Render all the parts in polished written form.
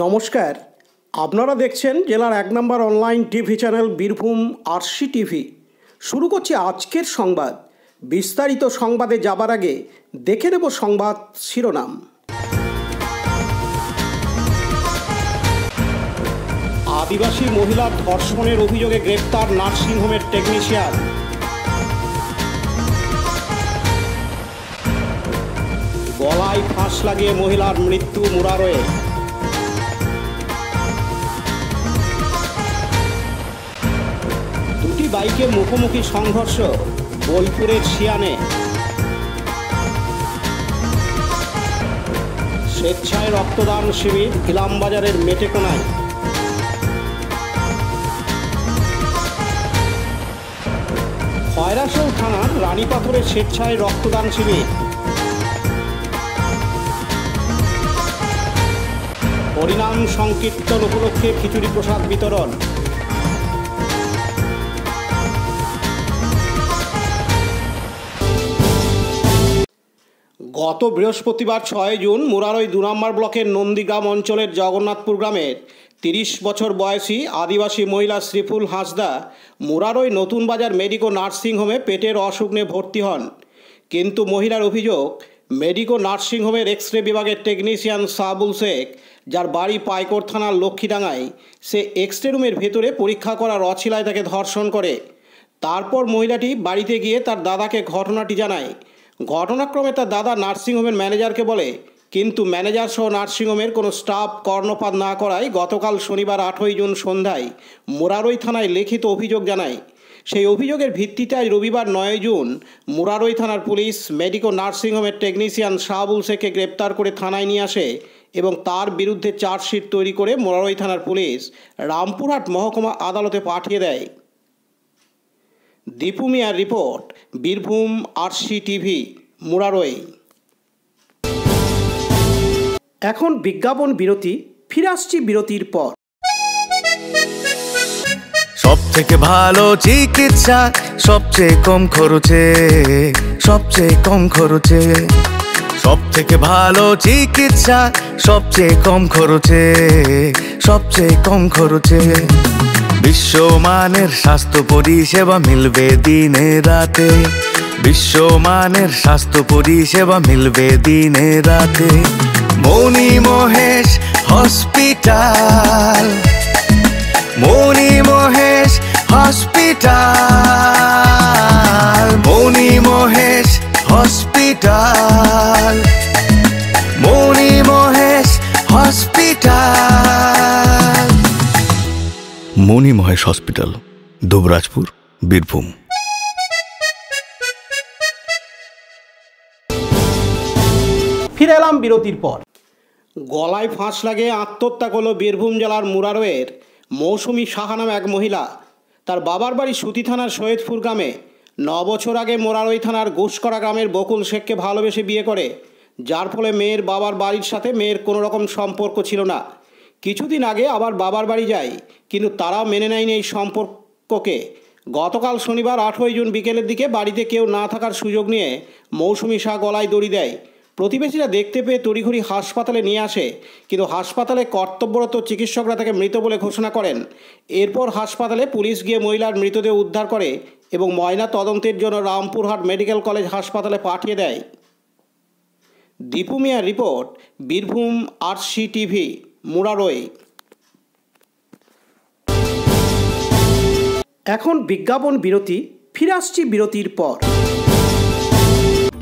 নমস্কার, আপনারা দেখছেন জেলার ১ নম্বর online TV channel Birbhum RC TV. শুরু করছি আজকের সংবাদ। বিস্তারিত সংবাদে যাবার আগে দেখে নেব সংবাদ শিরোনাম। আদিবাসী মহিলার ধর্ষণের অভিযোগে গ্রেপ্তার নার্সিংহোমের টেকনিশিয়ান। গলায় ফাঁস লাগিয়ে মহিলার মৃত্যু মুরারয়ে। দুটি বাইকে মুখোমুখি সংঘর্ষ বোলপুরের শিয়ানে। স্বেচ্ছায় রক্তদান শিবির ইলামবাজারের মেটেকোনায়। খয়রাশোল থানার রানীপাথরের স্বেচ্ছায় রক্তদান শিবির। হরিনাম সংকীর্তন উপলক্ষে খিচুড়ি প্রসাদ বিতরণ। গত বৃহস্পতিবার ৬ জুন মুরারই ২ নম্বর ব্লকের নন্দীগ্রাম অঞ্চলের জগন্নাথপুর গ্রামের ৩০ বছর বয়সী আদিবাসী মহিলা শ্রীফুল হাঁসদা মুরারই নতুন বাজার মেডিকো নার্সিংহোমে পেটের অসুখে ভর্তি হন। কিন্তু মহিলার অভিযোগ, মেডিকো নার্সিংহোমের এক্স রে বিভাগের টেকনিশিয়ান সাবুল শেখ, যার বাড়ি পাইকর থানার লক্ষ্মীডাঙ্গায়, সে এক্স রে রুমের ভেতরে পরীক্ষা করার অছিলায় তাকে ধর্ষণ করে। তারপর মহিলাটি বাড়িতে গিয়ে তার দাদাকে ঘটনাটি জানায়। ঘটনাক্রমে তার দাদা নার্সিংহোমের ম্যানেজারকে বলে, কিন্তু ম্যানেজার সহ নার্সিংহোমের কোনো স্টাফ কর্ণপাত না করায় গতকাল শনিবার ৮ই জুন সন্ধ্যায় মুরারই থানায় লিখিত অভিযোগ জানায়। সেই অভিযোগের ভিত্তিতে আজ রবিবার ৯ জুন মুরারই থানার পুলিশ মেডিকো নার্সিংহোমের টেকনিশিয়ান সাবুল শেখকে গ্রেপ্তার করে থানায় নিয়ে আসে এবং তার বিরুদ্ধে চার্জশিট তৈরি করে মুরারই থানার পুলিশ রামপুরহাট মহকুমা আদালতে পাঠিয়ে দেয়। দীপু মিয়ার report, Birbhum RC TV, Murarai. এখন বিজ্ঞাপন বিরতি, ফিরে আসছি বিরতির পর। সব থেকে ভালো চিকিৎসা সবচেয়ে কম খরচে, সবচেয়ে কম খরচে। সব থেকে ভালো চিকিৎসা সবচেয়ে কম খরচে, সবচেয়ে কম খরচে। বিশ্বমানের স্বাস্থ্য পরিষেবা মিলবে দিনে রাতে, বিশ্বমানের স্বাস্থ্য পরিষেবা মিলবে দিনে রাতে। মণি মহেশ হসপিটাল, মণি মহেশ হসপিটাল, মণি মহেশ হসপিটাল, মণি মহেশ হসপিটাল। মণি মহেশ হসপিটাল, দুবরাজপুর, বীরভূম। ফিরে এলাম বিরতির পর। গলায় ফাঁস লাগিয়ে আত্মহত্যা করল বীরভূম জেলার মুরারইয়ের মৌসুমী সাহা নামে এক মহিলা। তার বাবার বাড়ি সুতি থানার সৈয়দপুর গ্রামে। ৯ বছর আগে মুরারই থানার ঘুষকরা গ্রামের বকুল শেখকে ভালোবেসে বিয়ে করে, যার ফলে মেয়ের বাবার বাড়ির সাথে মেয়ের কোনো রকম সম্পর্ক ছিল না। কিছুদিন আগে আবার বাবার বাড়ি যায়, কিন্তু তারাও মেনে নেয়নি এই সম্পর্ককে। গতকাল শনিবার ৮ই জুন বিকেলের দিকে বাড়িতে কেউ না থাকার সুযোগ নিয়ে মৌসুমী শাহ গলায় দড়ি দেয়। প্রতিবেশীরা দেখতে পেয়ে তড়িঘড়ি হাসপাতালে নিয়ে আসে, কিন্তু হাসপাতালে কর্তব্যরত চিকিৎসকরা তাকে মৃত বলে ঘোষণা করেন। এরপর হাসপাতালে পুলিশ গিয়ে মহিলার মৃতদেহ উদ্ধার করে এবং ময়না তদন্তের জন্য রামপুরহাট মেডিকেল কলেজ হাসপাতালে পাঠিয়ে দেয়। দীপু মিয়ার report, Birbhum RC TV, Murarai. এখন বিজ্ঞাপন বিরতি, ফিরে আসছি বিরতির পর।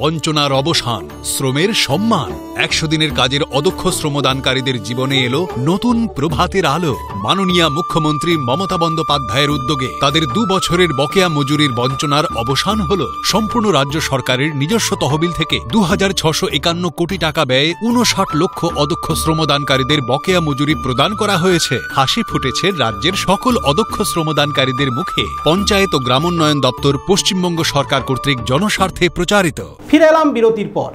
বঞ্চনার অবসান, শ্রমের সম্মান। ১০০ দিনের কাজের অদক্ষ শ্রমদানকারীদের জীবনে এলো নতুন প্রভাতের আলো। মাননীয় মুখ্যমন্ত্রী মমতা বন্দ্যোপাধ্যায়ের উদ্যোগে তাদের ২ বছরের বকেয়া মজুরির বঞ্চনার অবসান হলো। সম্পূর্ণ রাজ্য সরকারের নিজস্ব তহবিল থেকে ২,৬৫১ কোটি টাকা ব্যয়ে ৫৯ লক্ষ অদক্ষ শ্রমদানকারীদের বকেয়া মজুরি প্রদান করা হয়েছে। হাসি ফুটেছে রাজ্যের সকল অদক্ষ শ্রমদানকারীদের মুখে। পঞ্চায়েত ও গ্রামোন্নয়ন দপ্তর পশ্চিমবঙ্গ সরকার কর্তৃক জনস্বার্থে প্রচারিত। ফিরে এলাম বিরতির পর।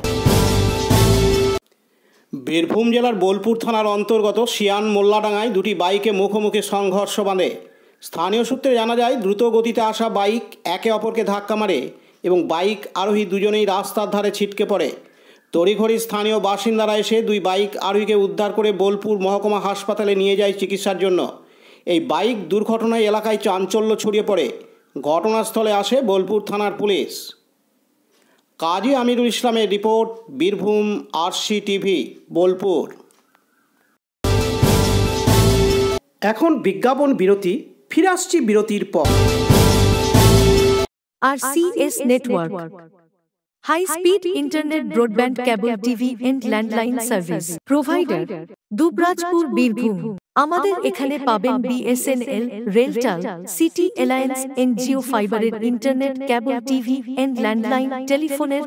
বীরভূম জেলার বোলপুর থানার অন্তর্গত শিয়ান মোল্লাডাঙ্গায় দুটি বাইকে মুখোমুখি সংঘর্ষ বাঁধে। স্থানীয় সূত্রে জানা যায়, দ্রুত গতিতে আসা বাইক একে অপরকে ধাক্কা মারে এবং বাইক আরোহী দুজনেই রাস্তার ধারে ছিটকে পড়ে। তড়িঘড়ি স্থানীয় বাসিন্দারা এসে দুই বাইক আরোহীকে উদ্ধার করে বোলপুর মহকুমা হাসপাতালে নিয়ে যায় চিকিৎসার জন্য। এই বাইক দুর্ঘটনায় এলাকায় চাঞ্চল্য ছড়িয়ে পড়ে। ঘটনাস্থলে আসে বোলপুর থানার পুলিশ। কাজী আমিরুল ইসলামের রিপোর্ট, বীরভূম RCTV, বোলপুর। এখন বিজ্ঞাপন বিরতি, ফিরে আসছি বিরতির পর। RCS Network, High Speed Internet Broadband Cable TV and Landline Service Provider, Dubrajpur, Birbhum. আমাদের এখানে পাবেন BSNL, RailTel, city alliance, NGO ফাইবারের internet, cable TV and landline টেলিফোনের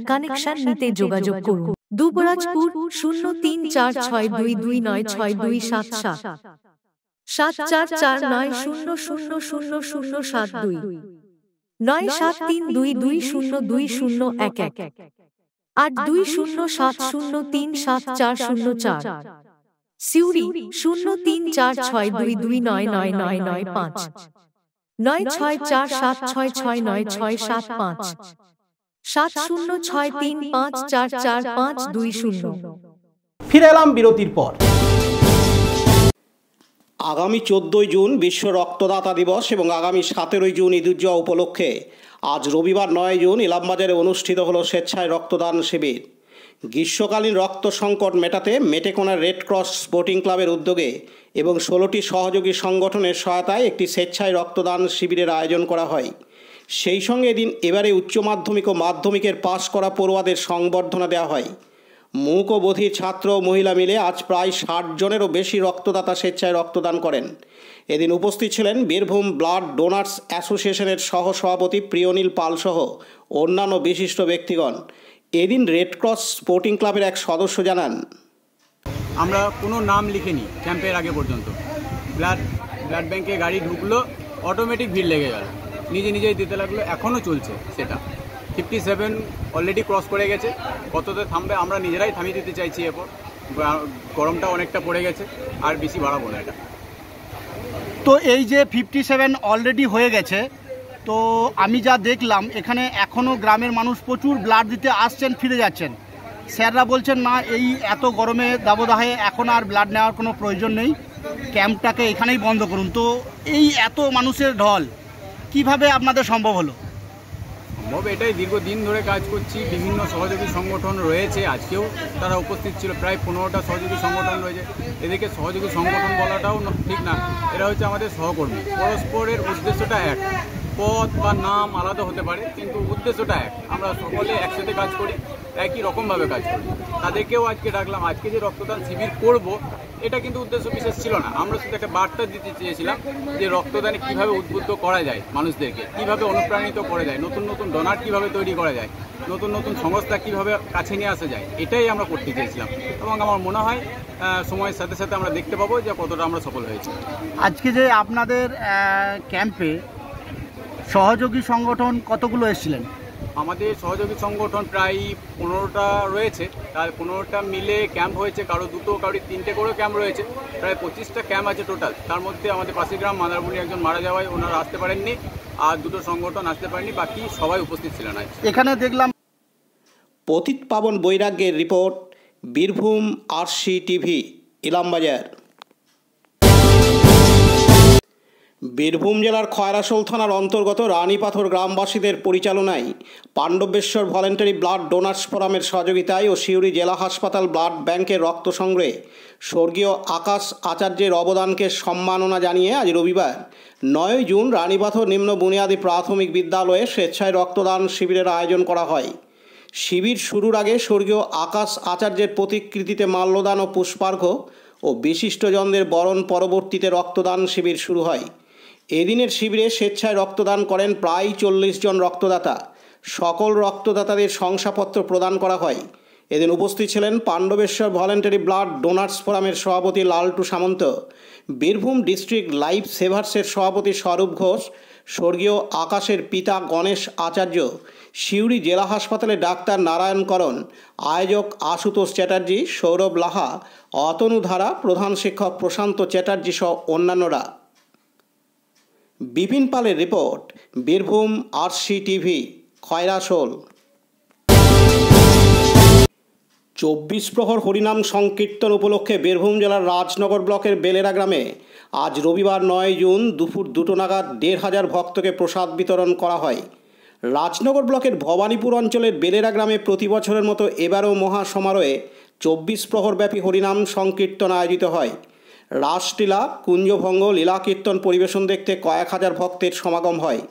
কানেকশন নিতে যোগাযোগ করুন। দুবরাজপুর 034422962627 7449000072 9732202011 8207037404। সিউড়ি 034622999995 9647669665 7063544520। ফিরে এলাম বিরতির পর। আগামী 14 জুন বিশ্ব রক্তদাতা দিবস এবং আগামী 17 জুন ঈদুজ্জোহা উপলক্ষে আজ রবিবার 9 জুন ইলামবাজারে অনুষ্ঠিত হলো স্বেচ্ছায় রক্তদান শিবির। গ্রীষ্মকালীন রক্ত সংকট মেটাতে মেটেকোনার রেড ক্রস স্পোর্টিং ক্লাবের উদ্যোগে এবং 16টি সহযোগী সংগঠনের সহায়তায় একটি স্বেচ্ছায় রক্তদান শিবিরের আয়োজন করা হয়। সেই সঙ্গে এবারে উচ্চ মাধ্যমিক ও মাধ্যমিকের পাশ করা পড়ুয়াদের সংবর্ধনা দেওয়া হয়। মূক ও বধির ছাত্র ও মহিলা মিলে আজ প্রায় 60 জনেরও বেশি রক্তদাতা স্বেচ্ছায় রক্তদান করেন। এদিন উপস্থিত ছিলেন বীরভূম ব্লাড ডোনার্স অ্যাসোসিয়েশনের সহসভাপতি প্রিয়নীল পাল সহ অন্যান্য বিশিষ্ট ব্যক্তিগণ। এদিন রেড ক্রস স্পোর্টিং ক্লাবের এক সদস্য জানান, আমরা কোনো নাম লিখিনি ক্যাম্পের আগে পর্যন্ত। ব্লাড ব্যাংকে গাড়ি ঢুকলো, অটোমেটিক ভিড় লেগে গেল, নিজেই দিতে লাগলো। এখনও চলছে সেটা। 57 অলরেডি ক্রস করে গেছে। কততে থামবে আমরা নিজেরাই থামিয়ে দিতে চাইছি। এরপর গরমটা অনেকটা পড়ে গেছে, আর বেশি বাড়াবো না এটা। তো এই যে 57 অলরেডি হয়ে গেছে, তো আমি যা দেখলাম এখানে এখনও গ্রামের মানুষ প্রচুর ব্লাড দিতে আসছেন, ফিরে যাচ্ছেন। স্যাররা বলছেন না, এই এত গরমে দাবদাহে এখন আর ব্লাড নেওয়ার কোনো প্রয়োজন নেই, ক্যাম্পটাকে এখানেই বন্ধ করুন। তো এই এত মানুষের ঢল কিভাবে আপনাদের সম্ভব হলো? এটাই দীর্ঘদিন ধরে কাজ করছি। বিভিন্ন সহযোগী সংগঠন রয়েছে, আজকেও তারা উপস্থিত ছিল। প্রায় 15টা সহযোগী সংগঠন রয়েছে। এদেরকে সহযোগী সংগঠন বলাটাও ঠিক না, এরা হচ্ছে আমাদের সহকর্মী। পরস্পরের উদ্দেশ্যটা এক, পদ বা নাম আলাদা হতে পারে, কিন্তু উদ্দেশ্যটা এক। আমরা সকলে একসাথে কাজ করি, একই রকমভাবে কাজ করি। তাদেরকেও আজকে ডাকলাম। আজকে যে রক্তদান শিবির করব, এটা কিন্তু উদ্দেশ্য বিশেষ ছিল না। আমরা শুধু একটা বার্তা দিতে চেয়েছিলাম যে রক্তদানে কীভাবে উদ্বুদ্ধ করা যায়, মানুষদেরকে কীভাবে অনুপ্রাণিত করা যায়, নতুন নতুন ডোনার কীভাবে তৈরি করা যায়, নতুন নতুন সংস্থা কীভাবে কাছে নিয়ে আসা যায়, এটাই আমরা করতে চেয়েছিলাম। এবং আমার মনে হয় সময়ের সাথে সাথে আমরা দেখতে পাবো যে কতটা আমরা সফল হয়েছি। আজকে যে আপনাদের ক্যাম্পে সহযোগী সংগঠন কতগুলো এসেছিলেন? আমাদের সহযোগী সংগঠন প্রায় 15টা রয়েছে। তার 15টা মিলে ক্যাম্প হয়েছে। কারো 2টো, কারো 3টে করেও ক্যাম্প রয়েছে। প্রায় 25টা ক্যাম্প আছে টোটাল। তার মধ্যে আমাদের পাশের গ্রাম মাদারবুনি একজন মারা যাওয়ায় ওনারা আসতে পারেননি, আর 2টো সংগঠন আসতে পারেনি, বাকি সবাই উপস্থিত ছিলেন। এখানে দেখলাম পতিত পাবন বৈরাগ্যের রিপোর্ট, বীরভূম RCTV, ইলামবাজার। বীরভূম জেলার খয়রাশোল থানার অন্তর্গত রানীপাথর গ্রামবাসীদের পরিচালনায় পাণ্ডবেশ্বর ভলেন্টারি ব্লাড ডোনার্স ফোরামের সহযোগিতায় ও সিউড়ি জেলা হাসপাতাল ব্লাড ব্যাংকের রক্ত সংগ্রহে স্বর্গীয় আকাশ আচার্যের অবদানকে সম্মাননা জানিয়ে আজ রবিবার 9 জুন রানীপাথর নিম্ন বুনিয়াদী প্রাথমিক বিদ্যালয়ে স্বেচ্ছায় রক্তদান শিবিরের আয়োজন করা হয়। শিবির শুরুর আগে স্বর্গীয় আকাশ আচার্যের প্রতিকৃতিতে মাল্যদান ও পুষ্পার্ঘ্য ও বিশিষ্টজনদের বরণ, পরবর্তীতে রক্তদান শিবির শুরু হয়। এদিনের শিবিরে স্বেচ্ছায় রক্তদান করেন প্রায় 40 জন রক্তদাতা। সকল রক্তদাতাদের শংসাপত্র প্রদান করা হয়। এদিন উপস্থিত ছিলেন পাণ্ডবেশ্বর ভলেন্টারি ব্লাড ডোনার্স ফোরামের সভাপতি লালটু সামন্ত, বীরভূম ডিস্ট্রিক্ট লাইফ সেভার্সের সভাপতি স্বরূপ ঘোষ, স্বর্গীয় আকাশের পিতা গণেশ আচার্য, সিউড়ি জেলা হাসপাতালে ডাক্তার নারায়ণকরণ, আয়োজক আশুতোষ চ্যাটার্জি, সৌরভ লাহা, অতনু ধারা, প্রধান শিক্ষক প্রশান্ত চ্যাটার্জি সহ অন্যান্যরা। বিপিন পালের রিপোর্ট, বীরভূম RCTV, খয়রাশোল। 24 প্রহর হরিনাম সংকীর্তন উপলক্ষে বীরভূম জেলার রাজনগর ব্লকের বেলেরা গ্রামে আজ রবিবার 9 জুন দুপুর 2টো নাগাদ 1500 ভক্তকে প্রসাদ বিতরণ করা হয়। রাজনগর ব্লকের ভবানীপুর অঞ্চলের বেলেরা গ্রামে প্রতি বছরের মতো এবারও মহা সমারোহে 24 প্রহরব্যাপী হরিনাম সংকীর্তন আয়োজিত হয়। রাসলীলা, কুঞ্জভঙ্গ, লীলা কীর্তন পরিবেশন দেখতে কয়েক হাজার ভক্তের সমাগম হয়।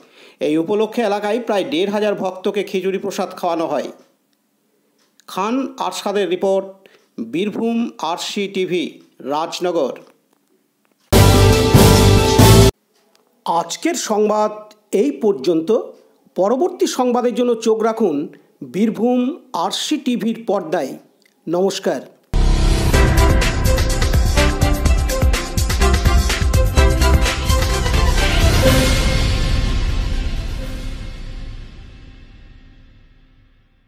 এই উপলক্ষে এলাকায় প্রায় 1500 ভক্তকে খিচুড়ি প্রসাদ খাওয়ানো হয়। খান আরশাদের report, Birbhum RC TV, Rajnagar. আজকের সংবাদ এই পর্যন্ত। পরবর্তী সংবাদের জন্য চোখ রাখুন বীরভূম আরসি টিভির পর্দায়। নমস্কার।